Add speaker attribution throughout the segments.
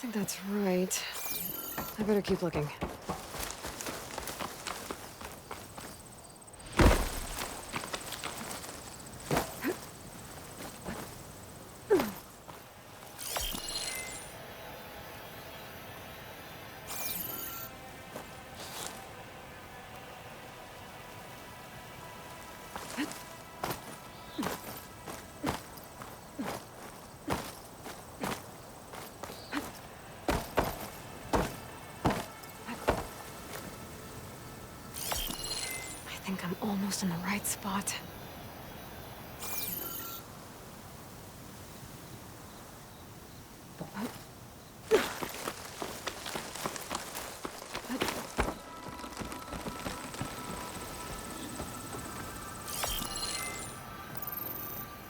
Speaker 1: think that's right. I better keep looking. I think I'm almost in the right spot.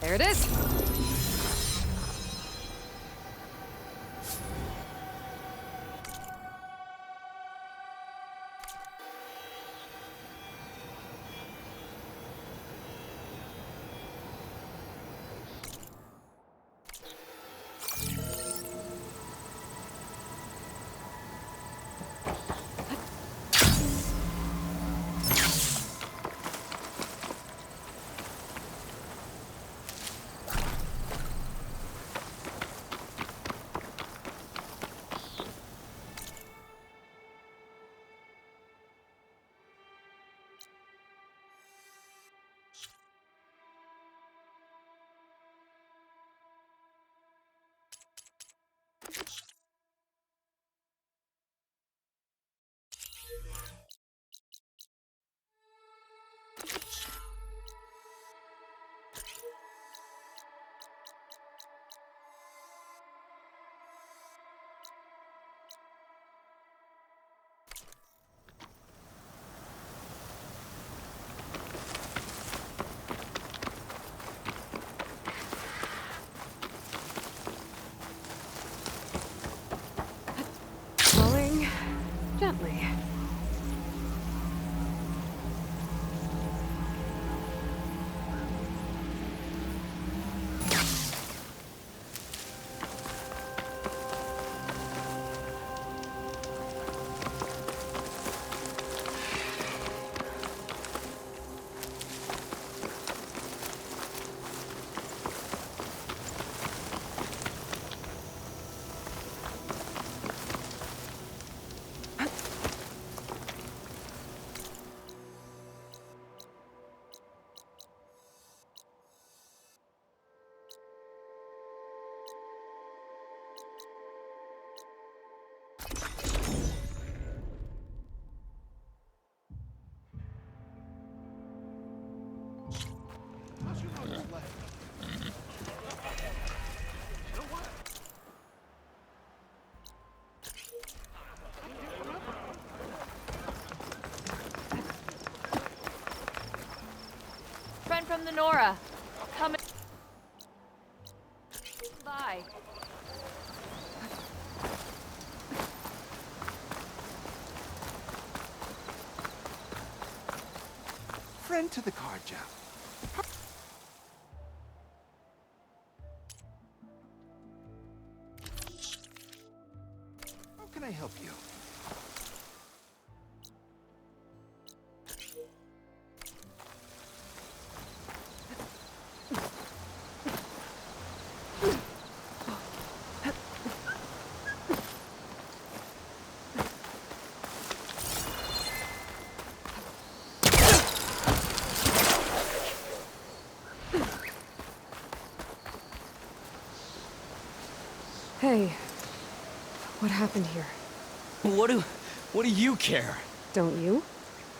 Speaker 1: There it is! Rolling gently.
Speaker 2: Friend from the Nora. Coming by.
Speaker 3: Friend to the card job. How can I help you?
Speaker 1: Hey, what happened here?
Speaker 4: What do you care?
Speaker 1: Don't you?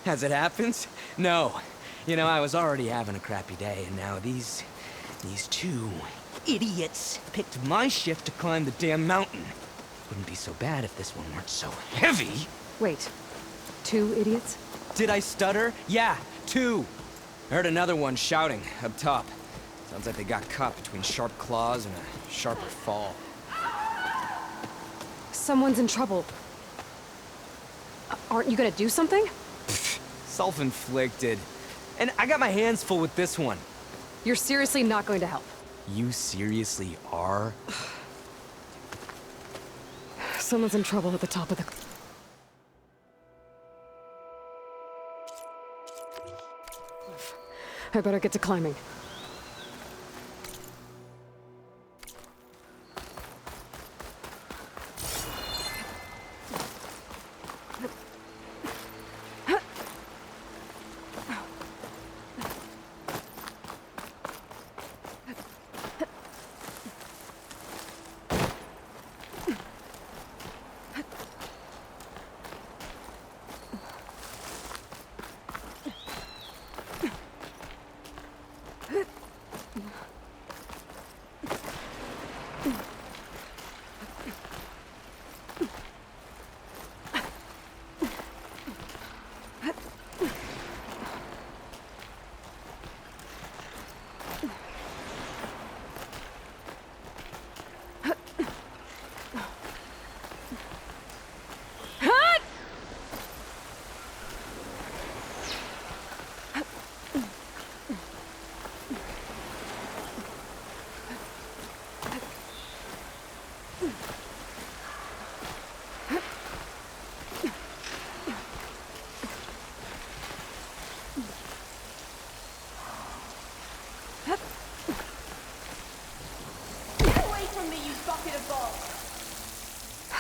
Speaker 4: As it happens? No. You know, I was already having a crappy day, and now these two idiots picked my shift to climb the damn mountain. Wouldn't be so bad if this one weren't so heavy.
Speaker 1: Wait, 2 idiots?
Speaker 4: Did I stutter? Yeah, 2. I heard another one shouting up top. Sounds like they got caught between sharp claws and a sharper fall.
Speaker 1: Someone's in trouble. Aren't you gonna do something?
Speaker 4: Self-inflicted. And I got my hands full with this one.
Speaker 1: You're seriously not going to help.
Speaker 4: You seriously are?
Speaker 1: Someone's in trouble at the top of the... I better get to climbing.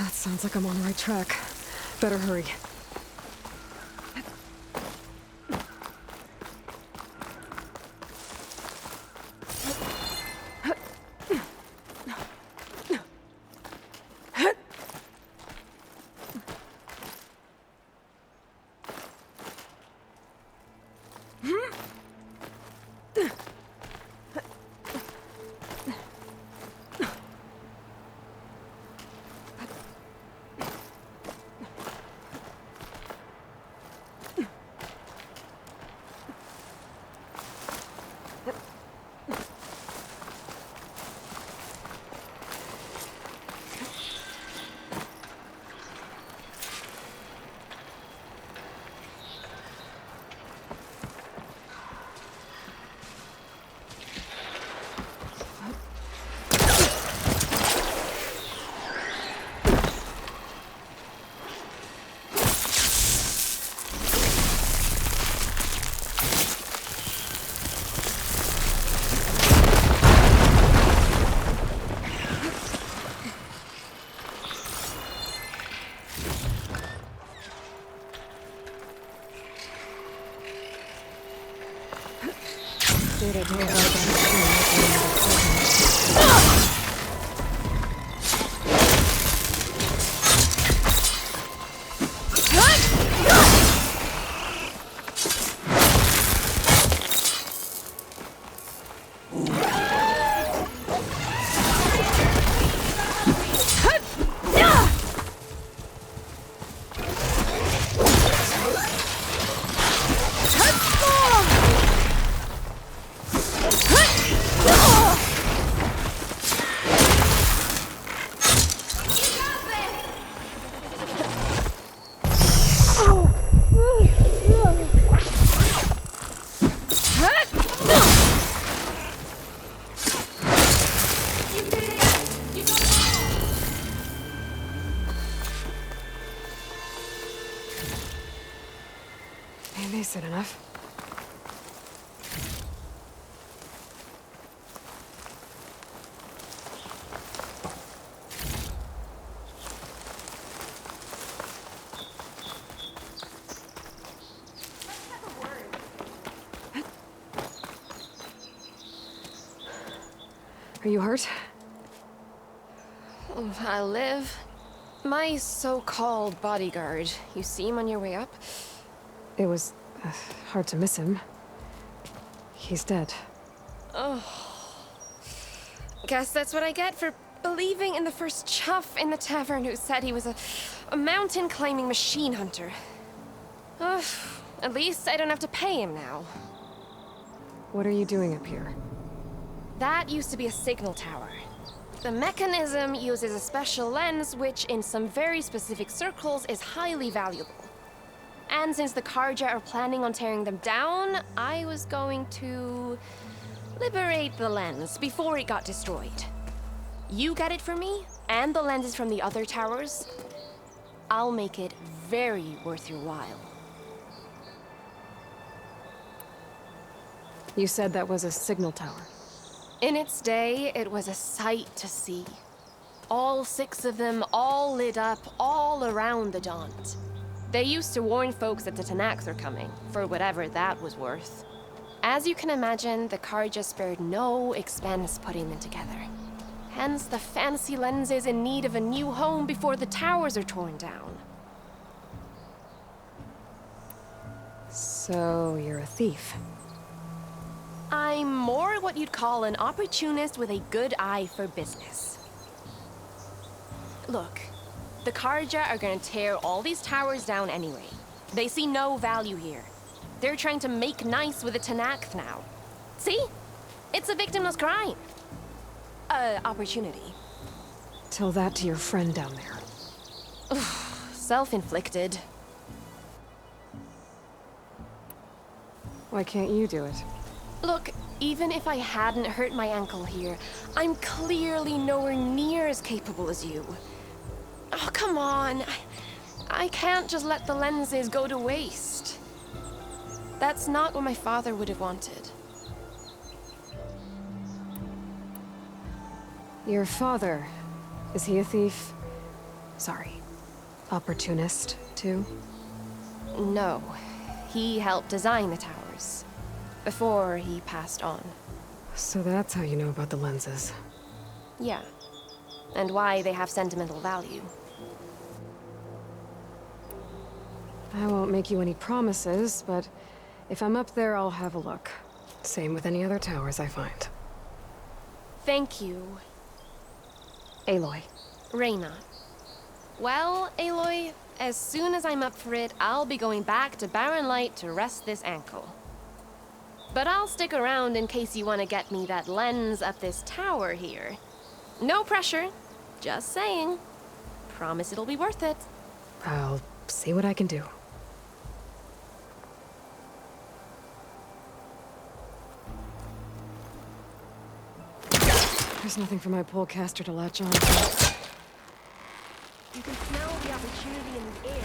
Speaker 1: That sounds like I'm on the right track. Better hurry. Is it enough? Are you hurt?
Speaker 5: I live. My so-called bodyguard. You see him on your way up?
Speaker 1: It was hard to miss him. He's dead.
Speaker 5: Oh. Guess that's what I get for believing in the first chuff in the tavern who said he was a mountain-climbing machine hunter. At least I don't have to pay him now.
Speaker 1: What are you doing up here?
Speaker 5: That used to be a signal tower. The mechanism uses a special lens which, in some very specific circles, is highly valuable. And since the Carja are planning on tearing them down, I was going to liberate the lens before it got destroyed. You get it for me? and the lenses from the other towers, I'll make it very worth your while.
Speaker 1: You said that was a signal tower.
Speaker 5: In its day, it was a sight to see. All 6 of them, all lit up, all around the Daunt. They used to warn folks that the Tanax are coming, for whatever that was worth. As you can imagine, the Carja spared no expense putting them together. Hence the fancy lenses in need of a new home before the towers are torn down.
Speaker 1: So, you're a thief.
Speaker 5: I'm more what you'd call an opportunist with a good eye for business. Look, the Carja are gonna tear all these towers down anyway. They see no value here. They're trying to make nice with the Tenakth now. See? It's a victimless crime. Opportunity.
Speaker 1: Tell that to your friend down there.
Speaker 5: Self-inflicted.
Speaker 1: Why can't you do it?
Speaker 5: Look, even if I hadn't hurt my ankle here, I'm clearly nowhere near as capable as you. Oh, come on. I can't just let the lenses go to waste. That's not what my father would have wanted.
Speaker 1: Your father, is he a thief? Sorry, opportunist, too?
Speaker 5: No. He helped design the towers. Before he passed on.
Speaker 1: So that's how you know about the lenses.
Speaker 5: Yeah. And why they have sentimental value.
Speaker 1: I won't make you any promises, but if I'm up there, I'll have a look. Same with any other towers I find.
Speaker 5: Thank you,
Speaker 1: Aloy.
Speaker 5: Reyna. Well, Aloy, as soon as I'm up for it, I'll be going back to Barren Light to rest this ankle. But I'll stick around in case you want to get me that lens up this tower here. No pressure, just saying. Promise it'll be worth it.
Speaker 1: I'll see what I can do. There's nothing for my polecaster to latch on to.
Speaker 5: You can smell the opportunity in the air.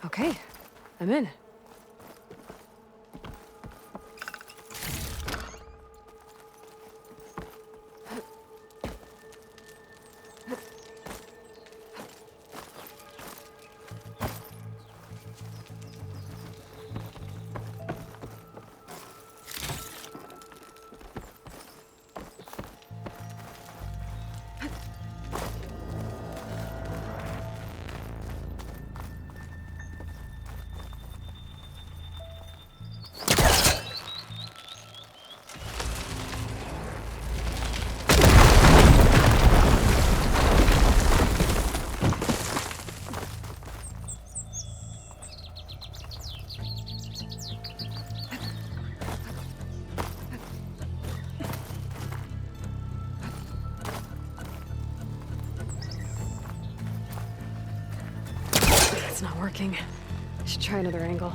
Speaker 1: Okay, I'm in. It's not working. I should try another angle.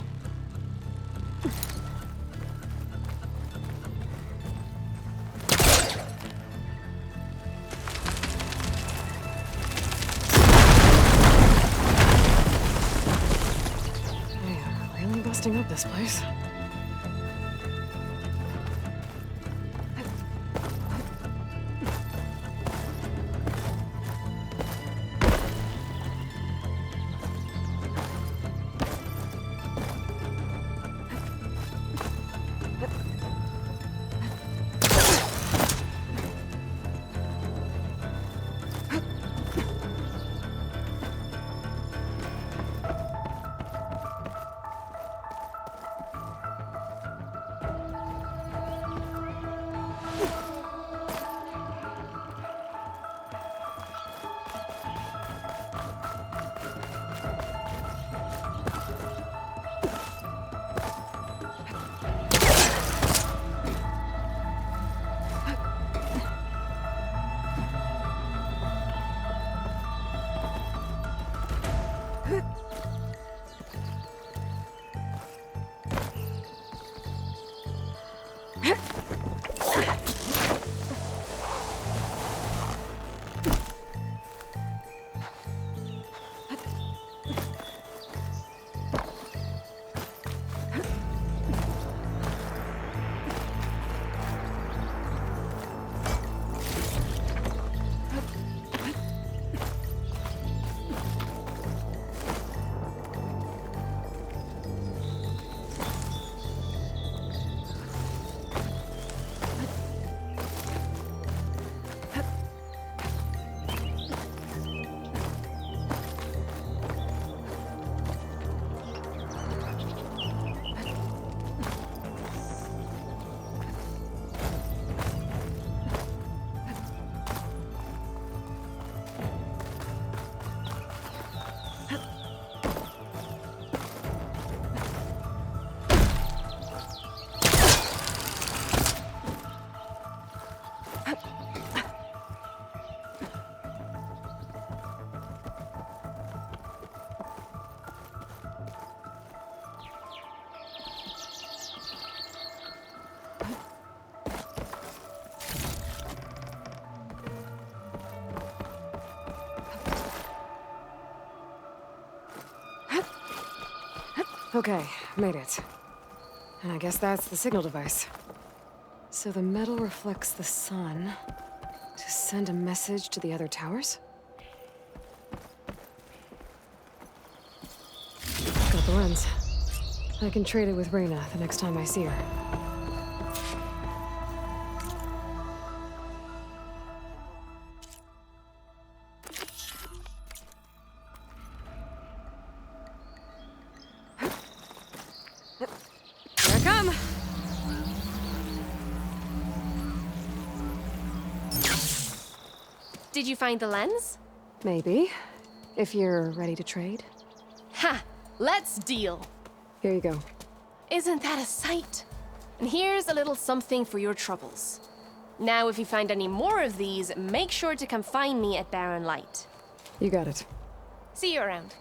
Speaker 1: Man, really busting up this place. Okay, made it. And I guess that's the signal device. So the metal reflects the sun to send a message to the other towers? Got the lens. I can trade it with Reyna the next time I see her. Here I come!
Speaker 5: Did you find the lens?
Speaker 1: Maybe. If you're ready to trade.
Speaker 5: Ha! Let's deal!
Speaker 1: Here you go.
Speaker 5: Isn't that a sight? And here's a little something for your troubles. Now, if you find any more of these, make sure to come find me at Barren Light.
Speaker 1: You got it.
Speaker 5: See you around.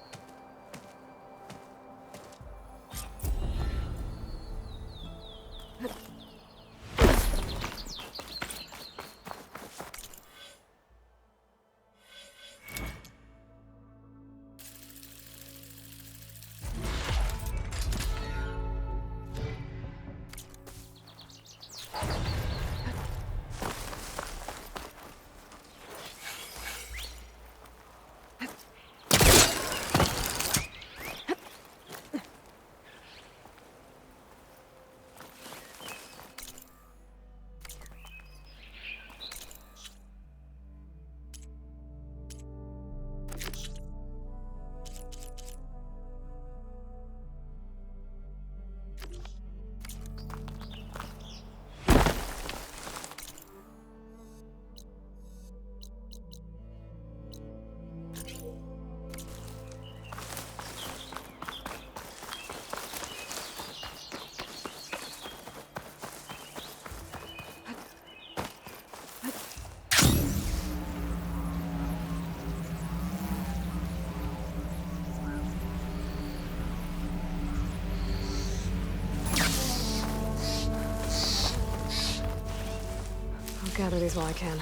Speaker 1: I'll gather these while I can.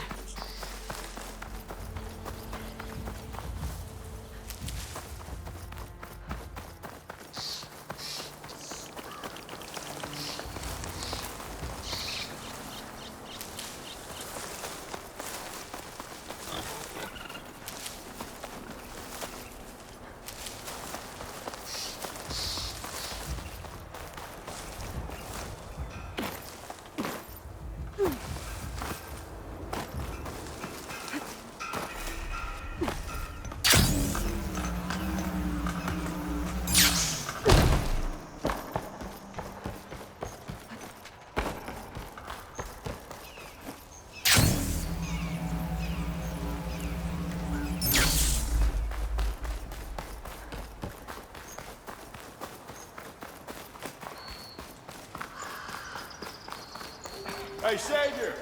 Speaker 6: Hey, Savior!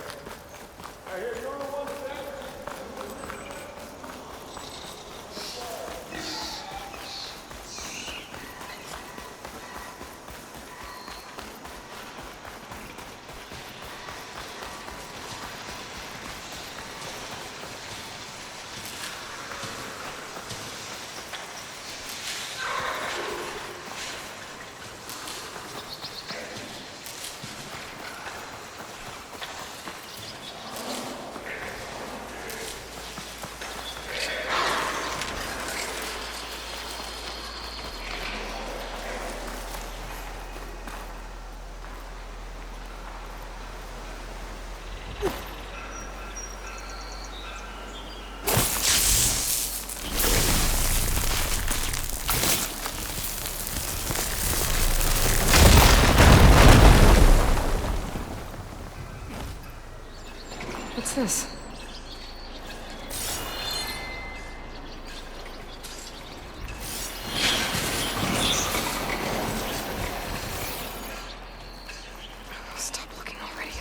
Speaker 6: I hear you're the one that...
Speaker 1: What's this? Stop looking already.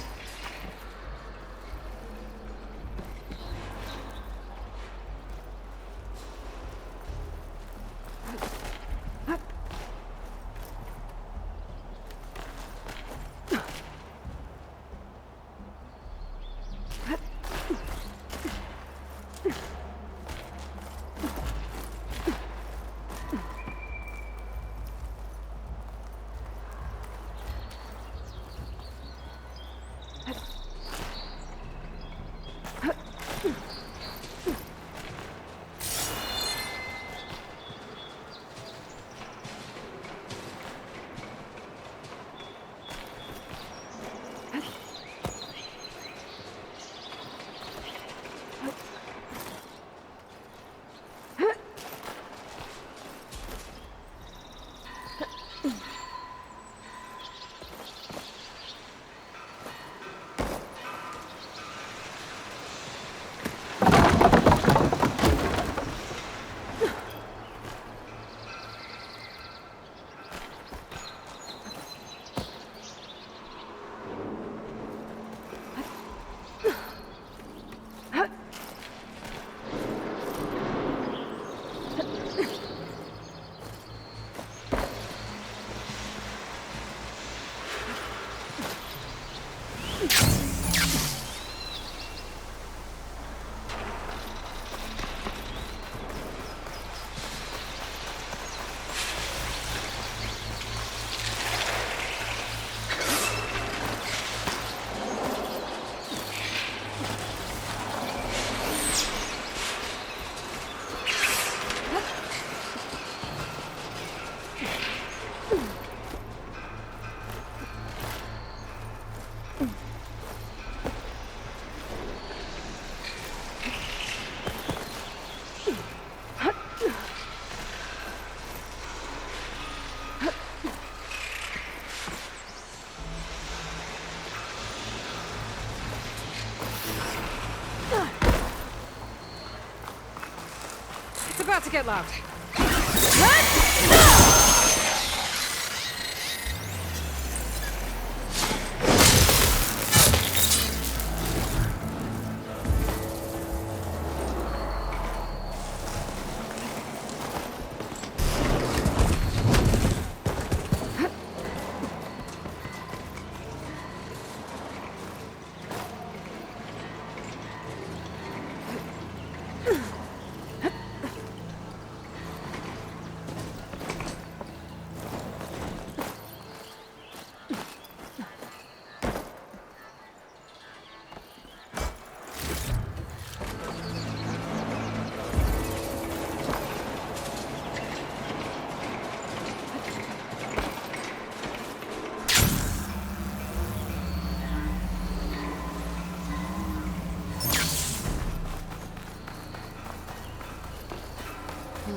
Speaker 1: It's about to get loud.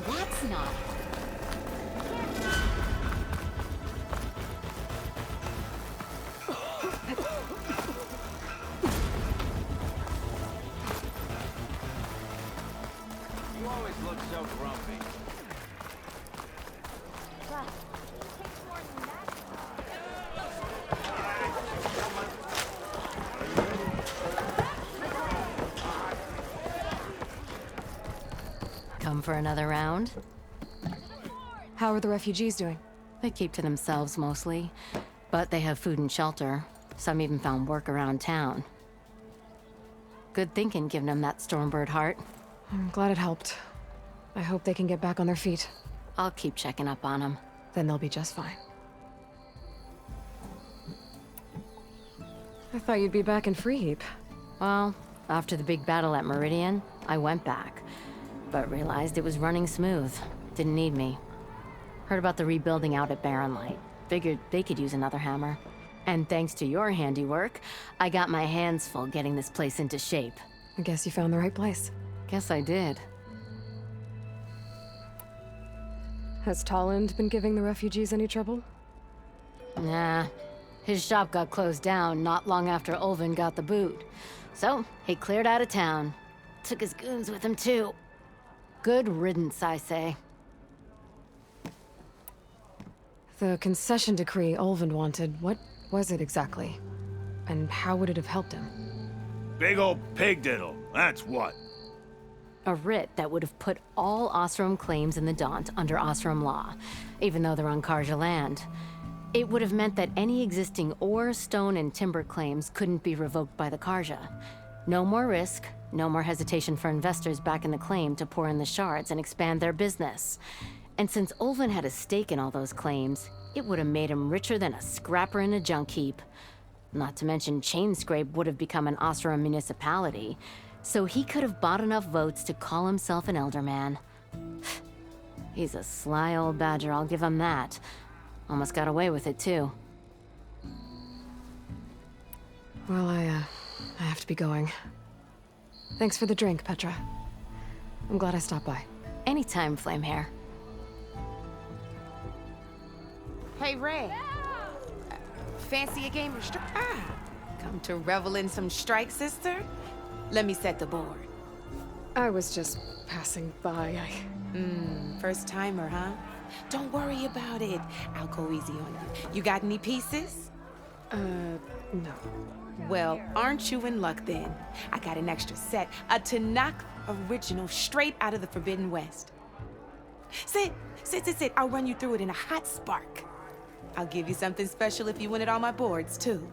Speaker 7: That's not.
Speaker 3: You always look so grumpy.
Speaker 2: But it takes more than that.
Speaker 7: Come for another round?
Speaker 1: How are the refugees doing?
Speaker 7: They keep to themselves mostly, but they have food and shelter. Some even found work around town. Good thinking, giving them that Stormbird heart.
Speaker 1: I'm glad it helped. I hope they can get back on their feet.
Speaker 7: I'll keep checking up on them.
Speaker 1: Then they'll be just fine. I thought you'd be back in Freeheap.
Speaker 7: Well, after the big battle at Meridian, I went back, but realized it was running smooth. Didn't need me. Heard about the rebuilding out at Barren Light. Figured they could use another hammer. And thanks to your handiwork, I got my hands full getting this place into shape.
Speaker 1: I guess you found the right place.
Speaker 7: Guess I did.
Speaker 1: Has Tolland been giving the refugees any trouble?
Speaker 7: Nah. His shop got closed down not long after Ulvin got the boot. So, he cleared out of town. Took his goons with him, too. Good riddance, I say.
Speaker 1: The concession decree Ulvin wanted, what was it exactly? And how would it have helped him?
Speaker 6: Big old pig diddle, that's what.
Speaker 7: A writ that would have put all Osram claims in the Daunt under Osram law, even though they're on Karja land. It would have meant that any existing ore, stone, and timber claims couldn't be revoked by the Karja. No more risk, no more hesitation for investors back in the claim to pour in the shards and expand their business. And since Ulvin had a stake in all those claims, it would have made him richer than a scrapper in a junk heap. Not to mention Chainscrape would have become an Osram municipality, so he could have bought enough votes to call himself an Elderman. He's a sly old badger, I'll give him that. Almost got away with it, too.
Speaker 1: Well, I have to be going. Thanks for the drink, Petra. I'm glad I stopped by.
Speaker 7: Anytime, Flamehair.
Speaker 8: Hey, Ray. Fancy a game of strike? Come to revel in some strike, sister? Let me set the board.
Speaker 1: I was just passing by.
Speaker 8: First timer, huh? Don't worry about it. I'll go easy on you. You got any pieces?
Speaker 1: No.
Speaker 8: Well, aren't you in luck then? I got an extra set, a Tanakh original straight out of the Forbidden West. Sit. I'll run you through it in a hot spark. I'll give you something special if you win at all my boards, too.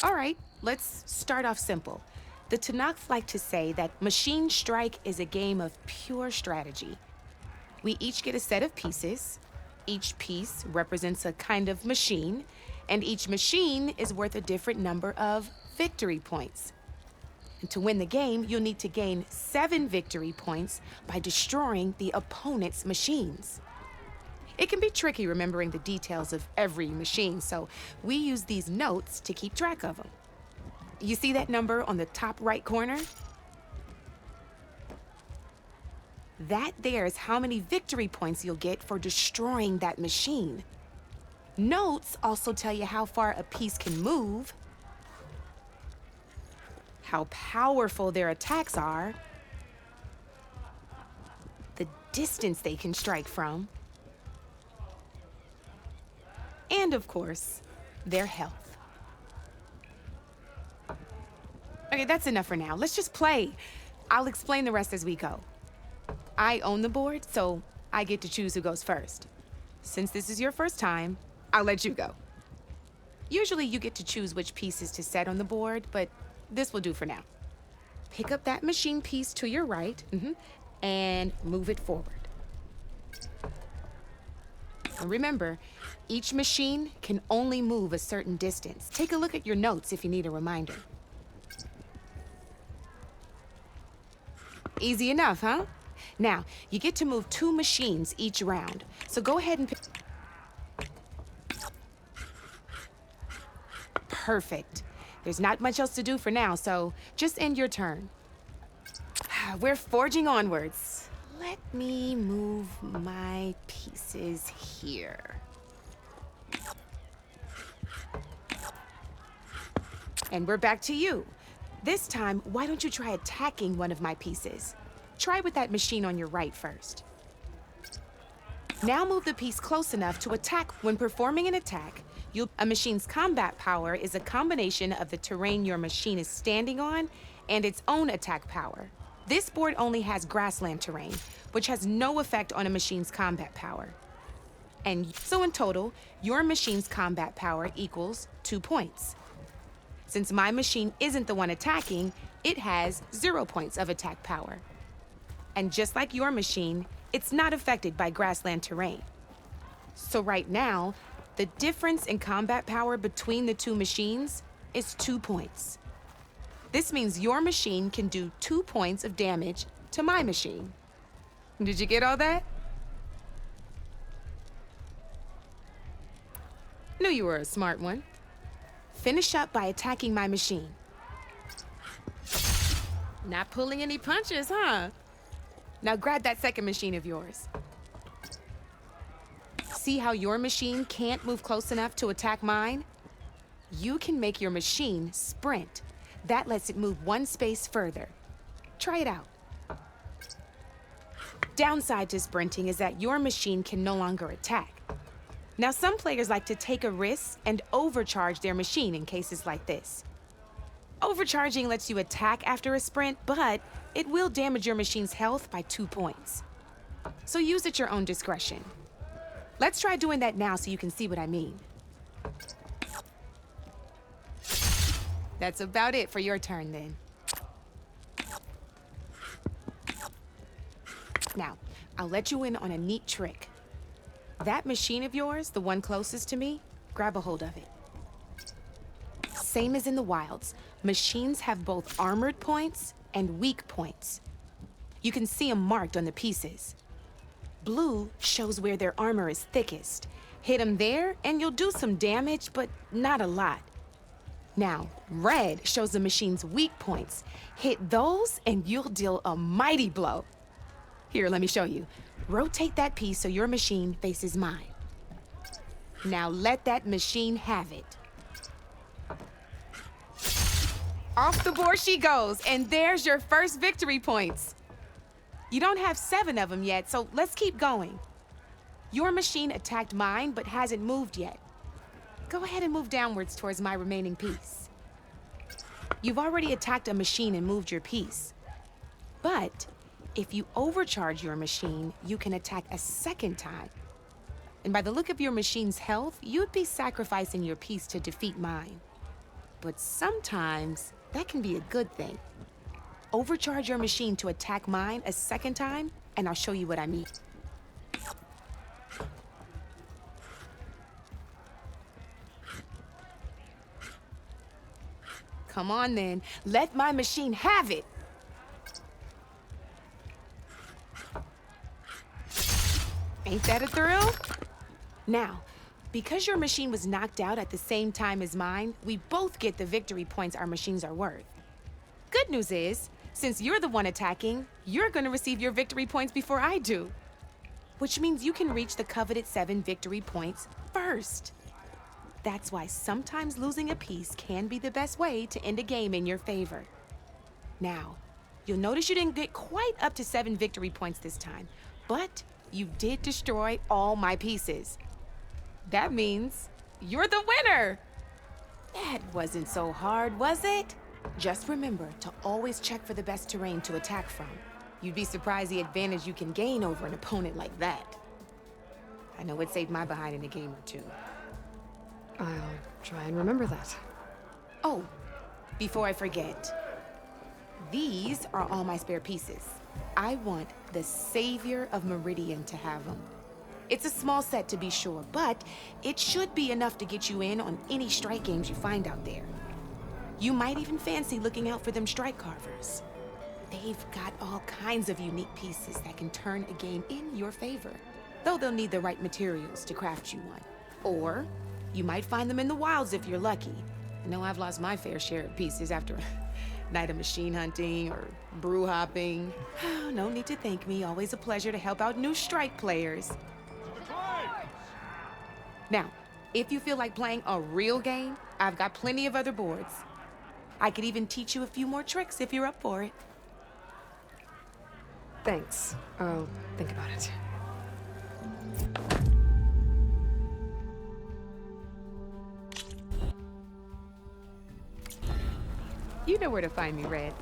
Speaker 8: All right, let's start off simple. The Tanakh like to say that Machine Strike is a game of pure strategy. We each get a set of pieces. Each piece represents a kind of machine, and each machine is worth a different number of victory points. And to win the game, you'll need to gain 7 victory points by destroying the opponent's machines. It can be tricky remembering the details of every machine, so we use these notes to keep track of them. You see that number on the top right corner? That there is how many victory points you'll get for destroying that machine. Notes also tell you how far a piece can move, how powerful their attacks are, the distance they can strike from, and of course, their health. Okay, that's enough for now. Let's just play. I'll explain the rest as we go. I own the board, so I get to choose who goes first. Since this is your first time, I'll let you go. Usually you get to choose which pieces to set on the board, but this will do for now. Pick up that machine piece to your right, and move it forward. And remember, each machine can only move a certain distance. Take a look at your notes if you need a reminder. Easy enough, huh? Now, you get to move 2 machines each round, so go ahead and pick. Perfect. There's not much else to do for now, so just end your turn. We're forging onwards. Let me move my pieces here. And we're back to you. This time, why don't you try attacking one of my pieces? Try with that machine on your right first. Now move the piece close enough to attack. When performing an attack, a machine's combat power is a combination of the terrain your machine is standing on and its own attack power. This board only has grassland terrain, which has no effect on a machine's combat power. And so in total, your machine's combat power equals 2 points. Since my machine isn't the one attacking, it has 0 points of attack power. And just like your machine, it's not affected by grassland terrain. So right now, the difference in combat power between the 2 machines is 2 points. This means your machine can do 2 points of damage to my machine. Did you get all that? Knew you were a smart one. Finish up by attacking my machine. Not pulling any punches, huh? Now grab that second machine of yours. See how your machine can't move close enough to attack mine? You can make your machine sprint. That lets it move 1 space further. Try it out. Downside to sprinting is that your machine can no longer attack. Now, some players like to take a risk and overcharge their machine in cases like this. Overcharging lets you attack after a sprint, but it will damage your machine's health by 2 points. So use at your own discretion. Let's try doing that now so you can see what I mean. That's about it for your turn then. Now, I'll let you in on a neat trick. That machine of yours, the one closest to me, grab a hold of it. Same as in the wilds, machines have both armored points and weak points. You can see them marked on the pieces. Blue shows where their armor is thickest. Hit them there and you'll do some damage, but not a lot. Now, red shows the machine's weak points. Hit those and you'll deal a mighty blow. Here, let me show you. Rotate that piece so your machine faces mine. Now let that machine have it. Off the board she goes, and there's your first victory points. You don't have 7 of them yet, so let's keep going. Your machine attacked mine, but hasn't moved yet. Go ahead and move downwards towards my remaining piece. You've already attacked a machine and moved your piece. But if you overcharge your machine, you can attack a second time. And by the look of your machine's health, you'd be sacrificing your piece to defeat mine. But sometimes that can be a good thing. Overcharge your machine to attack mine a second time, and I'll show you what I mean. Come on then, let my machine have it. Ain't that a thrill? Now, because your machine was knocked out at the same time as mine, we both get the victory points our machines are worth. Good news is, since you're the one attacking, you're gonna receive your victory points before I do. Which means you can reach the coveted 7 victory points first. That's why sometimes losing a piece can be the best way to end a game in your favor. Now, you'll notice you didn't get quite up to 7 victory points this time, but you did destroy all my pieces. That means you're the winner! That wasn't so hard, was it? Just remember to always check for the best terrain to attack from. You'd be surprised the advantage you can gain over an opponent like that. I know it saved my behind in a game or two.
Speaker 1: I'll try and remember that.
Speaker 8: Oh, before I forget, these are all my spare pieces. I want the Savior of Meridian to have them. It's a small set to be sure, but it should be enough to get you in on any strike games you find out there. You might even fancy looking out for them strike carvers. They've got all kinds of unique pieces that can turn a game in your favor, though they'll need the right materials to craft you one. Or you might find them in the wilds if you're lucky. I know I've lost my fair share of pieces after a night of machine hunting or brew hopping. No need to thank me. Always a pleasure to help out new strike players. Now, if you feel like playing a real game, I've got plenty of other boards. I could even teach you a few more tricks if you're up for it.
Speaker 1: Thanks. I'll think about it.
Speaker 8: You know where to find me, Red.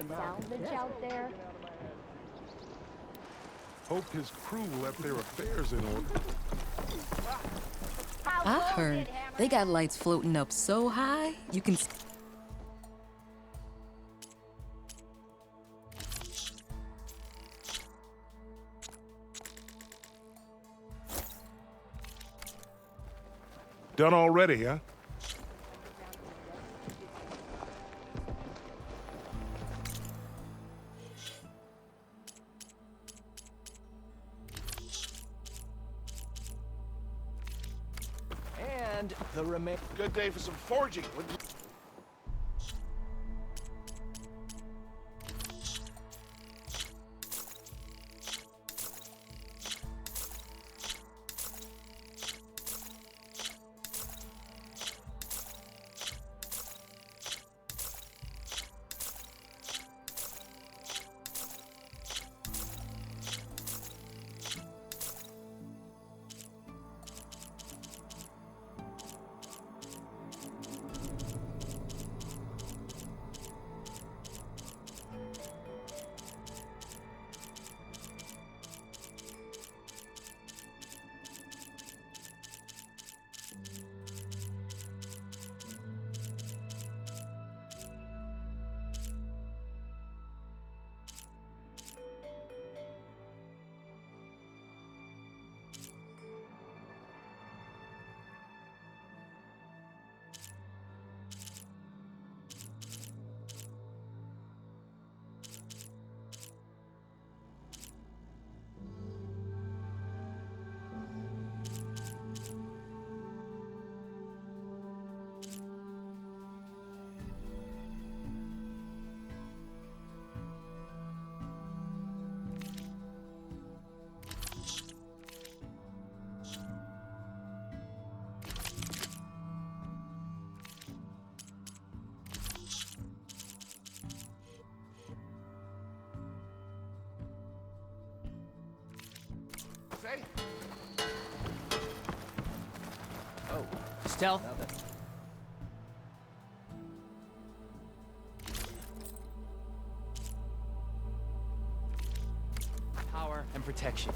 Speaker 2: Salvage out there.
Speaker 9: Hope his crew left their affairs in order.
Speaker 10: I heard they got lights floating up so high, you can...
Speaker 9: Done already, huh?
Speaker 3: And the remain.
Speaker 6: Good day for some forging.
Speaker 4: Stealth. Power and protection.